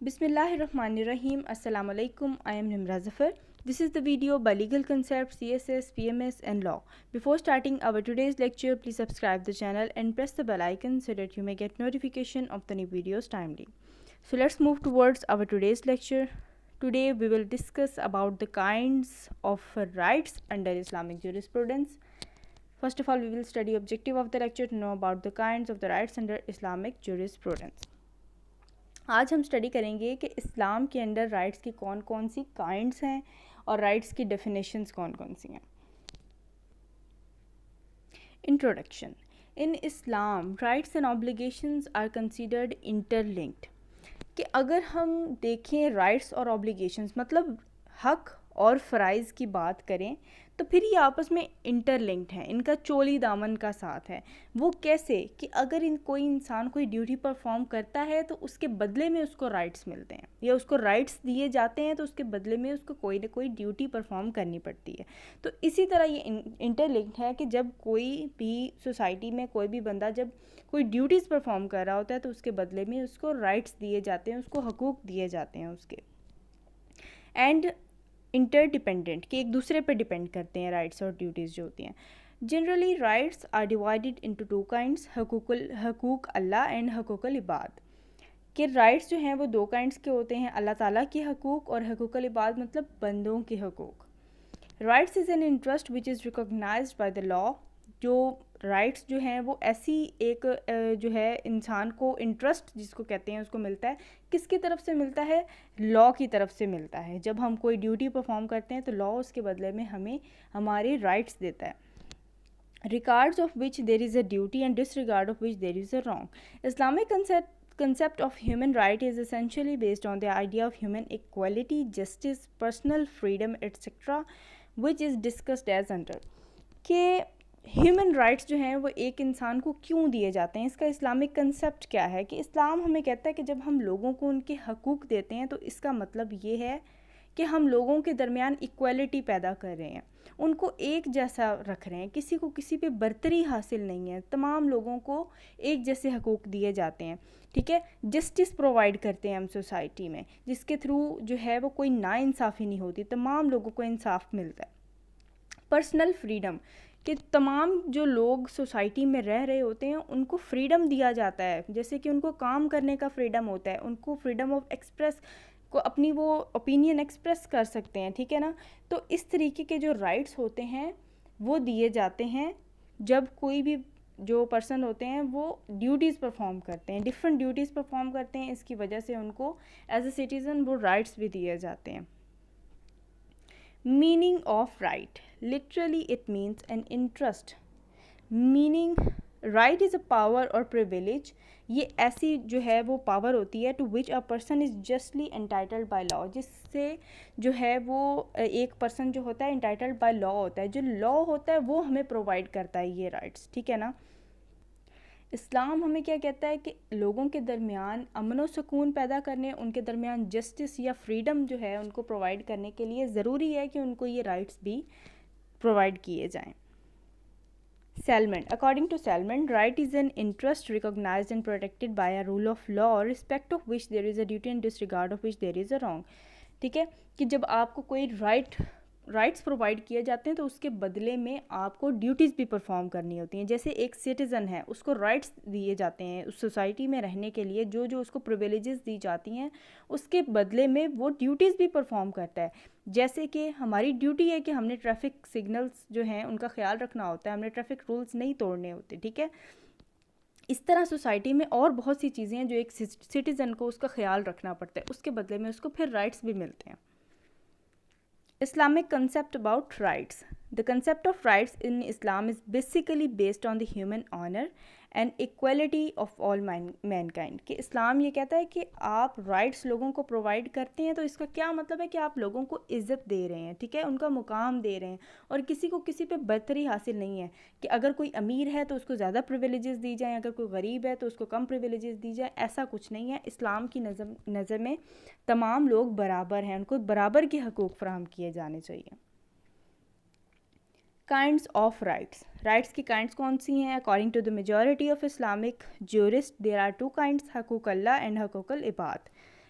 Bismillahirrahmanirrahim. Assalamu alaikum. I am Nimra Zafar. This is the video by Legal Concepts, CSS, PMS and Law. Before starting our today's lecture, please subscribe the channel and press the bell icon so that you may get notification of the new videos timely. So let's move towards our today's lecture. Today we will discuss about the kinds of rights under Islamic jurisprudence. First of all, we will study objective of the lecture to know about the kinds of the rights under Islamic jurisprudence. آج ہم study کریں گے کہ اسلام کے under rights کی کون کون سی kinds ہیں اور رائٹس کی ڈیفینیشنز کون کون سی ہیں. Introduction. In Islam rights and obligations are considered interlinked. کہ اگر ہم دیکھیں رائٹس اور آبلیگیشنز مطلب حق اور فرائض کی بات کریں تو پھر یہ آپس میں انٹر لنکڈ ہیں, ان کا چولی دامن کا ساتھ ہے. وہ کیسے کہ اگر کوئی انسان کوئی ڈیوٹی پرفارم کرتا ہے تو اس کے بدلے میں اس کو رائٹس ملتے ہیں یا اس کو رائٹس دیے جاتے ہیں تو اس کے بدلے میں اس کو کوئی نہ کوئی ڈیوٹی پرفارم کرنی پڑتی ہے. تو اسی طرح یہ انٹر لنکڈ ہے کہ جب کوئی بھی سوسائٹی میں کوئی بھی بندہ جب کوئی ڈیوٹیز پرفارم کر رہا ہوتا ہے تو اس کے بدلے میں اس کو رائٹس دیے جاتے ہیں, اس کو حقوق دیے جاتے ہیں اس کے. اینڈ انٹر ڈپینڈنٹ کہ ایک دوسرے پہ ڈپینڈ کرتے ہیں رائٹس اور ڈیوٹیز جو ہوتی ہیں. Generally rights are divided into two kinds, حقوق اللہ اینڈ حقوق العباد. کہ رائٹس جو ہیں وہ دو کائنڈس کے ہوتے ہیں, اللہ تعالیٰ کے حقوق اور حقوق العباد مطلب بندوں کے حقوق. Rights is an interest which is recognized by the law. جو رائٹس جو ہیں وہ ایسی ایک جو ہے انسان کو انٹرسٹ جس کو کہتے ہیں اس کو ملتا ہے. کس کی طرف سے ملتا ہے؟ لا کی طرف سے ملتا ہے. جب ہم کوئی ڈیوٹی پرفارم کرتے ہیں تو لا اس کے بدلے میں ہمیں ہمارے رائٹس دیتا ہے. regards of which there is a duty and disregard of which there is a wrong. Islamic concept of human right is essentially based on the idea of human equality, justice, personal freedom, etc., which is discussed as under. کہ human rights جو ہیں وہ ایک انسان کو کیوں دیے جاتے ہیں, اس کا اسلامک کنسیپٹ کیا ہے. کہ اسلام ہمیں کہتا ہے کہ جب ہم لوگوں کو ان کے حقوق دیتے ہیں تو اس کا مطلب یہ ہے کہ ہم لوگوں کے درمیان ایکویلٹی پیدا کر رہے ہیں, ان کو ایک جیسا رکھ رہے ہیں, کسی کو کسی پہ برتری حاصل نہیں ہے, تمام لوگوں کو ایک جیسے حقوق دیے جاتے ہیں. ٹھیک ہے. جسٹس پرووائڈ کرتے ہیں ہم سوسائٹی میں جس کے تھرو جو ہے وہ کوئی ناانصافی نہیں ہوتی, تمام لوگوں کو انصاف ملتا ہے. پرسنل فریڈم کہ تمام جو لوگ سوسائٹی میں رہ رہے ہوتے ہیں ان کو فریڈم دیا جاتا ہے, جیسے کہ ان کو کام کرنے کا فریڈم ہوتا ہے, ان کو فریڈم آف ایکسپریس کو اپنی وہ اوپینین ایکسپریس کر سکتے ہیں. ٹھیک ہے نا. تو اس طریقے کے جو رائٹس ہوتے ہیں وہ دیے جاتے ہیں جب کوئی بھی جو پرسن ہوتے ہیں وہ ڈیوٹیز پرفارم کرتے ہیں, ڈفرینٹ ڈیوٹیز پرفارم کرتے ہیں, اس کی وجہ سے ان کو ایز اے سٹیزن وہ رائٹس بھی دیے جاتے ہیں. Meaning of right. Literally it means an interest. Meaning right is a power or privilege. یہ ایسی جو ہے وہ پاور ہوتی ہے to which a person is justly entitled by law. جس سے جو ہے وہ ایک پرسن جو ہوتا ہے entitled by law ہوتا ہے, جو law ہوتا ہے وہ ہمیں پرووائڈ کرتا ہے یہ رائٹس. ٹھیک ہے نا. اسلام ہمیں کیا کہتا ہے کہ لوگوں کے درمیان امن و سکون پیدا کرنے, ان کے درمیان جسٹس یا فریڈم جو ہے ان کو پرووائڈ کرنے کے لیے ضروری ہے کہ ان کو یہ رائٹس بھی پرووائڈ کیے جائیں. Salmond. According to Salmond, right is an interest recognized and protected by a rule of law, respect of which there is a duty and disregard of which there is a wrong. ٹھیک ہے. کہ جب آپ کو کوئی rights provide کیے جاتے ہیں تو اس کے بدلے میں آپ کو ڈیوٹیز بھی پرفارم کرنی ہوتی ہیں. جیسے ایک سٹیزن ہے اس کو رائٹس دیے جاتے ہیں اس سوسائٹی میں رہنے کے لیے, جو اس کو پریویلیجز دی جاتی ہیں اس کے بدلے میں وہ ڈیوٹیز بھی پرفارم کرتا ہے. جیسے کہ ہماری ڈیوٹی ہے کہ ہم نے ٹریفک سگنلز جو ہیں ان کا خیال رکھنا ہوتا ہے, ہم نے ٹریفک رولز نہیں توڑنے ہوتے. ٹھیک ہے. اس طرح سوسائٹی میں اور بہت سی چیزیں ہیں جو ایک سٹیزن کو اس کا خیال رکھنا پڑتا ہے, اس کے بدلے میں اس کو پھر رائٹس بھی ملتے ہیں. Islamic concept about rights. The concept of rights in Islam is basically based on the human honor and equality of all mankind. کہ اسلام یہ کہتا ہے کہ آپ رائٹس لوگوں کو پرووائڈ کرتے ہیں تو اس کا کیا مطلب ہے کہ آپ لوگوں کو عزت دے رہے ہیں. ٹھیک ہے. ان کا مقام دے رہے ہیں اور کسی کو کسی پہ برتری حاصل نہیں ہے کہ اگر کوئی امیر ہے تو اس کو زیادہ پریویلیجز دی جائیں, اگر کوئی غریب ہے تو اس کو کم پریویلیجز دی جائیں. ایسا کچھ نہیں ہے. اسلام کی نظر میں تمام لوگ برابر ہیں, ان کو برابر کے حقوق فراہم کیے جانے چاہیے. Kinds of rights. رائٹس کی کائنڈس کون سی ہیں؟ According to the majority of Islamic jurist there are two kinds, حقوق اللہ اینڈ حقوق العباد.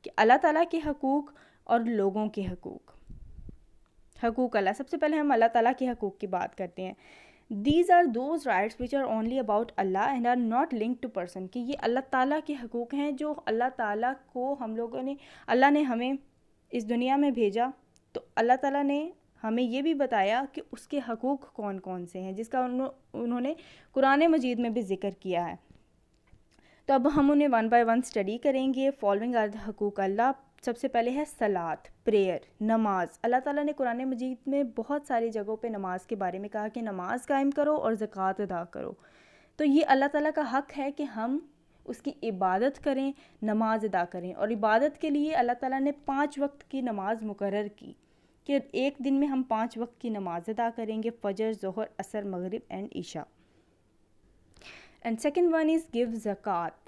کہ اللہ تعالیٰ کے حقوق اور لوگوں کے حقوق. حقوق اللہ, سب سے پہلے ہم اللہ تعالیٰ کے حقوق کی بات کرتے ہیں. These are those rights which are only about Allah and are not linked to person, کہ یہ اللہ تعالیٰ کے حقوق ہیں جو اللہ تعالیٰ کو ہم لوگوں نے, اللہ نے ہمیں اس دنیا میں بھیجا تو اللہ تعالیٰ نے ہمیں یہ بھی بتایا کہ اس کے حقوق کون کون سے ہیں, جس کا انہوں نے قرآن مجید میں بھی ذکر کیا ہے. تو اب ہم انہیں ون بائی ون اسٹڈی کریں گے. فالوئنگ آر دا حقوق اللہ. سب سے پہلے ہے صلاۃ, پریئر, نماز. اللہ تعالیٰ نے قرآن مجید میں بہت ساری جگہوں پہ نماز کے بارے میں کہا کہ نماز قائم کرو اور زکوٰۃ ادا کرو. تو یہ اللہ تعالیٰ کا حق ہے کہ ہم اس کی عبادت کریں, نماز ادا کریں. اور عبادت کے لیے اللہ تعالیٰ نے 5 وقت کی نماز مقرر کی کہ ایک دن میں ہم 5 وقت کی نماز ادا کریں گے, فجر, ظہر, عصر, مغرب اینڈ عشاء. And second one is give زکوٰۃ.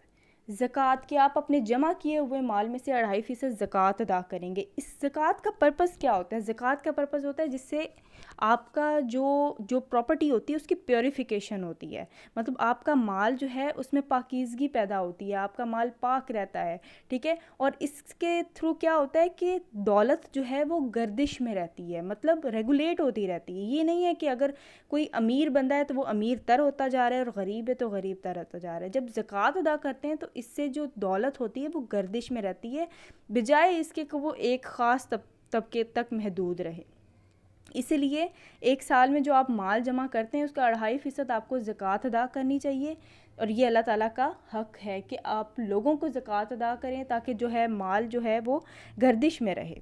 زکوٰۃ کہ آپ اپنے جمع کیے ہوئے مال میں سے 2.5% زکوٰۃ ادا کریں گے. اس زکوٰۃ کا پرپس کیا ہوتا ہے؟ زکوٰۃ کا پرپس ہوتا ہے جس سے آپ کا جو پراپرٹی ہوتی ہے اس کی پیوریفیکیشن ہوتی ہے. مطلب آپ کا مال جو ہے اس میں پاکیزگی پیدا ہوتی ہے, آپ کا مال پاک رہتا ہے, ٹھیک ہے. اور اس کے تھرو کیا ہوتا ہے کہ دولت جو ہے وہ گردش میں رہتی ہے, مطلب ریگولیٹ ہوتی رہتی ہے. یہ نہیں ہے کہ اگر کوئی امیر بندہ ہے تو وہ امیر تر ہوتا جا رہا ہے اور غریب ہے تو غریب تر ہوتا جا رہا ہے. جب زکوٰۃ ادا کرتے ہیں تو اس سے جو دولت ہوتی ہے وہ گردش میں رہتی ہے, بجائے اس کے کہ وہ ایک خاص طبقے تک محدود رہے. اسی لیے ایک سال میں جو آپ مال جمع کرتے ہیں اس کا 2.5% آپ کو زکوٰۃ ادا کرنی چاہیے. اور یہ اللہ تعالیٰ کا حق ہے کہ آپ لوگوں کو زکوٰۃ ادا کریں تاکہ جو ہے مال جو ہے وہ گردش میں رہے.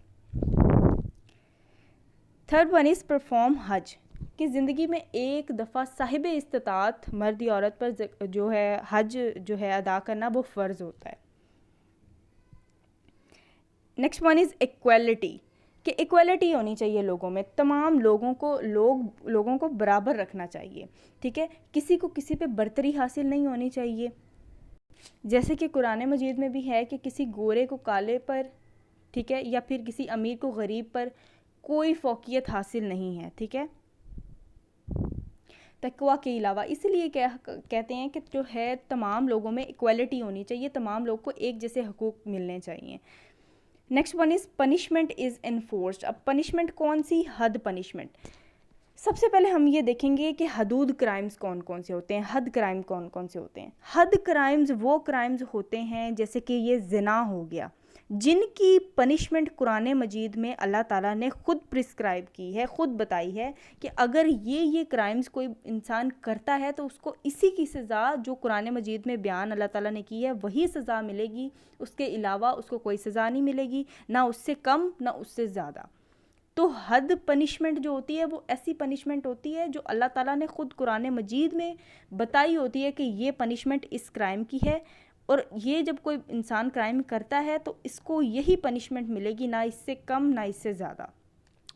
تھرڈ ون از پرفارم حج, کہ زندگی میں ایک دفعہ صاحب استطاعت مرد یا عورت پر جو ہے حج جو ہے ادا کرنا وہ فرض ہوتا ہے. نیکسٹ ون از ایکویلٹی, کہ ایکویلٹی ہونی چاہیے لوگوں میں, تمام لوگوں کو برابر رکھنا چاہیے, ٹھیک ہے. کسی کو کسی پہ برتری حاصل نہیں ہونی چاہیے, جیسے کہ قرآن مجید میں بھی ہے کہ کسی گورے کو کالے پر, ٹھیک ہے, یا پھر کسی امیر کو غریب پر کوئی فوقیت حاصل نہیں ہے, ٹھیک ہے, تقویٰ کے علاوہ. اس لیے کہتے ہیں کہ جو ہے تمام لوگوں میں ایکویلٹی ہونی چاہیے, تمام لوگوں کو ایک جیسے حقوق ملنے چاہیے. Next one is punishment is enforced. اب پنشمنٹ کون سی؟ حد پنشمنٹ. سب سے پہلے ہم یہ دیکھیں گے کہ حدود کرائمز کون کون سے ہوتے ہیں, حد کرائم کون کون سے ہوتے ہیں. حد کرائمز وہ کرائمز ہوتے ہیں جیسے کہ یہ زنا ہو گیا, جن کی پنشمنٹ قرآن مجید میں اللہ تعالیٰ نے خود پرسکرائب کی ہے, خود بتائی ہے کہ اگر یہ کرائمز کوئی انسان کرتا ہے تو اس کو اسی کی سزا جو قرآن مجید میں بیان اللہ تعالیٰ نے کی ہے وہی سزا ملے گی, اس کے علاوہ اس کو کوئی سزا نہیں ملے گی, نہ اس سے کم نہ اس سے زیادہ. تو حد پنشمنٹ جو ہوتی ہے وہ ایسی پنشمنٹ ہوتی ہے جو اللہ تعالیٰ نے خود قرآن مجید میں بتائی ہوتی ہے کہ یہ پنشمنٹ اس کرائم کی ہے, اور یہ جب کوئی انسان کرائم کرتا ہے تو اس کو یہی پنشمنٹ ملے گی, نہ اس سے کم نہ اس سے زیادہ.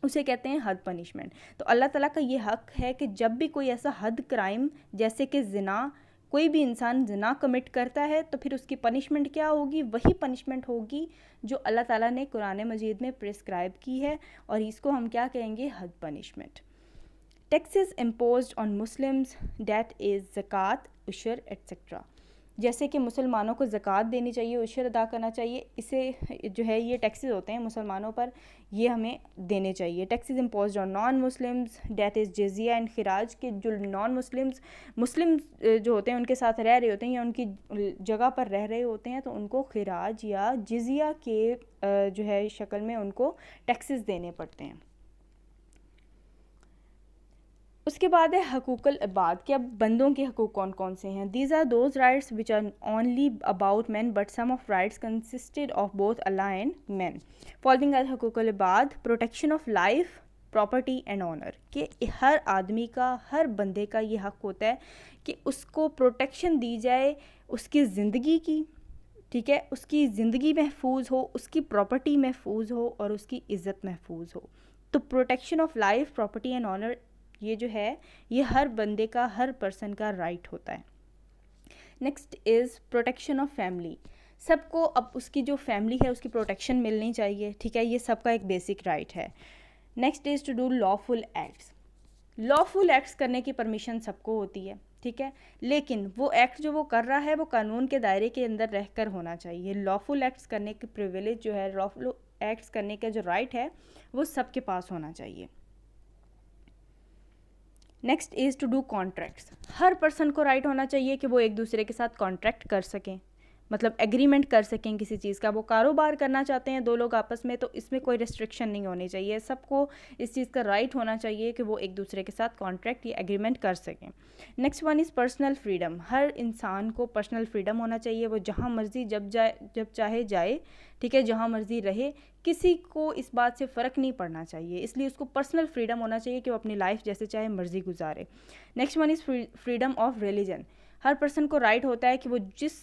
اسے کہتے ہیں حد پنشمنٹ. تو اللہ تعالیٰ کا یہ حق ہے کہ جب بھی کوئی ایسا حد کرائم جیسے کہ زنا, کوئی بھی انسان زنا کمٹ کرتا ہے تو پھر اس کی پنشمنٹ کیا ہوگی؟ وہی پنشمنٹ ہوگی جو اللہ تعالیٰ نے قرآن مجید میں پرسکرائب کی ہے, اور اس کو ہم کیا کہیں گے؟ حد punishment. Taxes imposed on Muslims, that از زکوٰۃ, عشر ایٹسیٹرا. جیسے کہ مسلمانوں کو زکوٰۃ دینی چاہیے, عشر ادا کرنا چاہیے, اسے جو ہے یہ ٹیکسز ہوتے ہیں مسلمانوں پر, یہ ہمیں دینے چاہیے. Taxes imposed on non Muslims, that is جزیہ اینڈ خراج, کہ جو نان مسلم جو ہوتے ہیں ان کے ساتھ رہ رہے ہوتے ہیں یا ان کی جگہ پر رہ رہے ہوتے ہیں تو ان کو خراج یا جزیہ کے جو ہے شکل میں ان کو ٹیکسز دینے پڑتے ہیں. اس کے بعد ہے حقوق العباد, کہ اب بندوں کے حقوق کون کون سے ہیں. These are those rights which are only about man but some of rights consisted of both Allah and man. Following are حقوق العباد, protection of life, property and honour, کہ ہر آدمی کا, ہر بندے کا یہ حق ہوتا ہے کہ اس کو پروٹیکشن دی جائے اس کی زندگی کی, ٹھیک ہے, اس کی زندگی محفوظ ہو, اس کی پراپرٹی محفوظ ہو اور اس کی عزت محفوظ ہو. تو protection of life, property and owner یہ جو ہے یہ ہر بندے کا, ہر پرسن کا رائٹ ہوتا ہے. Next is protection of family. سب کو اب اس کی جو فیملی ہے اس کی پروٹیکشن ملنی چاہیے, ٹھیک ہے, یہ سب کا ایک بیسک رائٹ ہے. Next is to do lawful acts. Lawful acts کرنے کی پرمیشن سب کو ہوتی ہے, ٹھیک ہے، لیکن وہ ایکٹ جو وہ کر رہا ہے وہ قانون کے دائرے کے اندر رہ کر ہونا چاہیے. لافل ایکٹس کرنے کے پریویلیج جو ہے، لافل ایکٹس کرنے کا جو رائٹ ہے وہ سب کے پاس ہونا چاہیے. Next is to do contracts. ہر پرسن کو رائٹ ہونا چاہیے کہ وہ ایک دوسرے کے ساتھ کانٹریکٹ کر سکیں، مطلب ایگریمنٹ کر سکیں کسی چیز کا. وہ کاروبار کرنا چاہتے ہیں دو لوگ آپس میں، تو اس میں کوئی ریسٹرکشن نہیں ہونی چاہیے. سب کو اس چیز کا رائٹ ہونا چاہیے کہ وہ ایک دوسرے کے ساتھ کانٹریکٹ یا ایگریمنٹ کر سکیں. Next one is personal freedom. ہر انسان کو پرسنل فریڈم ہونا چاہیے. وہ جہاں مرضی جب چاہے جائے، ٹھیک ہے، جہاں مرضی رہے، کسی کو اس بات سے فرق نہیں پڑنا چاہیے. اس لیے اس کو پرسنل فریڈم ہونا چاہیے کہ وہ اپنی لائف جیسے چاہے مرضی گزارے. Next one is freedom of religion. Hare person کو رائٹ ہوتا ہے کہ وہ جس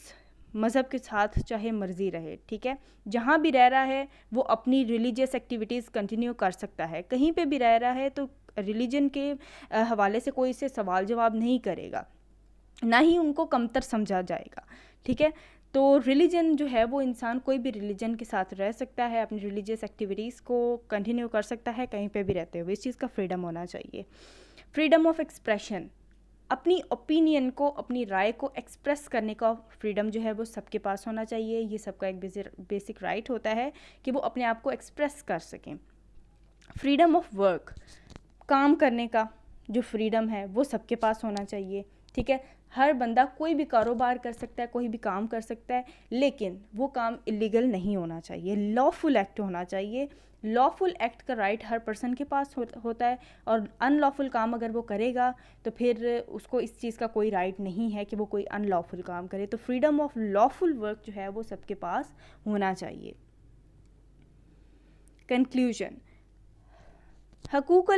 مذہب کے ساتھ چاہے مرضی رہے، ٹھیک ہے، جہاں بھی رہ رہا ہے وہ اپنی ریلیجیس ایکٹیویٹیز کنٹینیو کر سکتا ہے. کہیں پہ بھی رہ رہا ہے تو ریلیجن کے حوالے سے کوئی سے سوال جواب نہیں کرے گا، نہ ہی ان کو کمتر سمجھا جائے گا. ٹھیک ہے، تو ریلیجن جو ہے وہ انسان کوئی بھی ریلیجن کے ساتھ رہ سکتا ہے، اپنی ریلیجیس ایکٹیویٹیز کو کنٹینیو کر سکتا ہے کہیں پہ بھی رہتے ہوئے. اس چیز کا فریڈم ہونا چاہیے. Freedom of expression. اپنی اوپینین کو، اپنی رائے کو ایکسپریس کرنے کا فریڈم جو ہے وہ سب کے پاس ہونا چاہیے. یہ سب کا ایک بیسک رائٹ ہوتا ہے کہ وہ اپنے آپ کو ایکسپریس کر سکیں. Freedom of work. کام کرنے کا جو فریڈم ہے وہ سب کے پاس ہونا چاہیے. ٹھیک ہے، ہر بندہ کوئی بھی کاروبار کر سکتا ہے، کوئی بھی کام کر سکتا ہے، لیکن وہ کام الیگل نہیں ہونا چاہیے، لافل ایکٹ ہونا چاہیے. لافل ایکٹ کا رائٹ ہر پرسن کے پاس ہوتا ہے، اور ان لافل کام اگر وہ کرے گا تو پھر اس کو اس چیز کا کوئی رائٹ نہیں ہے کہ وہ کوئی ان لافل کام کرے. تو فریڈم آف لافل ورک جو ہے وہ سب کے پاس ہونا چاہیے. کنکلوژن. حقوق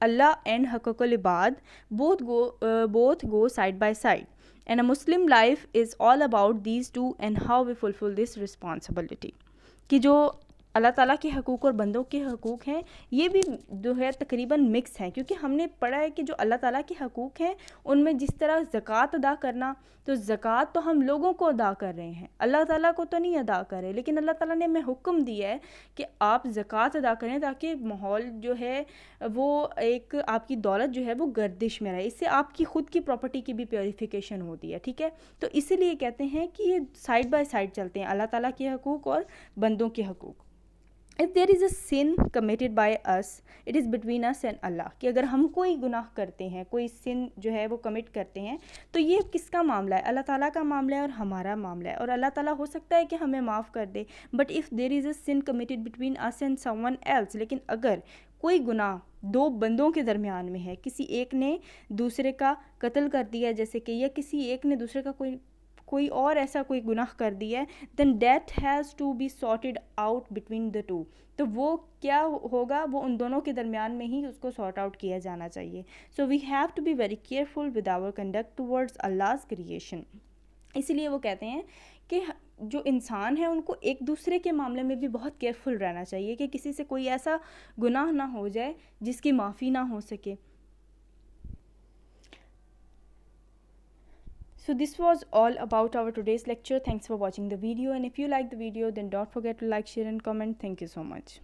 Allah and حقوق العباد both go side by side, and a Muslim life is all about these two and how we fulfill this responsibility. کہ جو اللہ تعالیٰ کے حقوق اور بندوں کے حقوق ہیں یہ بھی جو ہے تقریباً مکس ہیں، کیونکہ ہم نے پڑھا ہے کہ جو اللہ تعالیٰ کے حقوق ہیں ان میں جس طرح زکوٰۃ ادا کرنا، تو زکوٰۃ تو ہم لوگوں کو ادا کر رہے ہیں، اللہ تعالیٰ کو تو نہیں ادا کر رہے، لیکن اللہ تعالیٰ نے ہمیں حکم دیا ہے کہ آپ زکوٰۃ ادا کریں تاکہ ماحول جو ہے وہ ایک آپ کی دولت جو ہے وہ گردش میں رہے. اس سے آپ کی خود کی پراپرٹی کی بھی پیوریفیکیشن ہوتی ہے. ٹھیک ہے، تو اسی لیے کہتے ہیں کہ یہ سائڈ بائی سائڈ چلتے ہیں، اللہ تعالیٰ کے حقوق اور بندوں کے حقوق. If there is a sin committed by us, it is between us and Allah. کہ اگر ہم کوئی گناہ کرتے ہیں، کوئی سن جو ہے وہ کمٹ کرتے ہیں، تو یہ کس کا معاملہ ہے؟ اللہ تعالیٰ کا معاملہ ہے اور ہمارا معاملہ ہے، اور اللہ تعالیٰ ہو سکتا ہے کہ ہمیں معاف کر دے. But if there is a sin committed between us and someone else، لیکن اگر کوئی گناہ دو بندوں کے درمیان میں ہے، کسی ایک نے دوسرے کا قتل کر دیا جیسے کہ، یا کسی ایک نے دوسرے کا کوئی اور ایسا کوئی گناہ کر دیا ہے، then that has to be sorted out between the two. تو وہ کیا ہوگا؟ وہ ان دونوں کے درمیان میں ہی اس کو سارٹ آؤٹ کیا جانا چاہیے. So we have to be very careful with our conduct towards Allah's creation. اسی لیے وہ کہتے ہیں کہ جو انسان ہے ان کو ایک دوسرے کے معاملے میں بھی بہت کیئرفل رہنا چاہیے کہ کسی سے کوئی ایسا گناہ نہ ہو جائے جس کی معافی نہ ہو سکے. So this was all about our today's lecture. Thanks for watching the video, and if you like the video then don't forget to like, share and comment. Thank you so much.